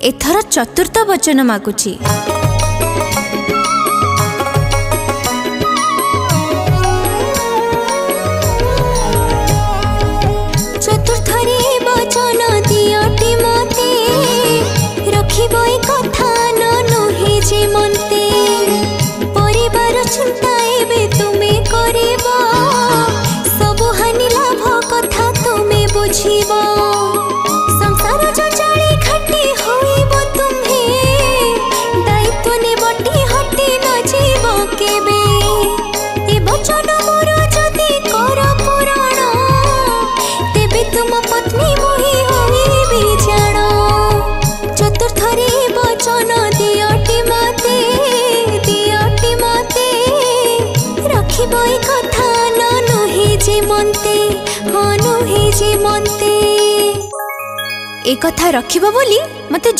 एथर चतुर्थ वचन मागुची। चतुर्थरे वचन दियटी मते रखिबो ए कथा न नहे जे मनते परिवार चिंता एबे तुमे करिबो सब हानि लाभ कथा तुमे बुझिबो संसार जो चली खटी होइबो तुम्हे दायित्व ने बटी हटी न जीवो केबे ए वचन मोर जदि कर पुराण तेबे तुम पत्नी मोहि होइबे जान चतुर्थरे वचन दियटी मते रखिबो ए कथा न नहे जे मनते हाँ नहे जे मनते ए कथा रखिबो बोली मते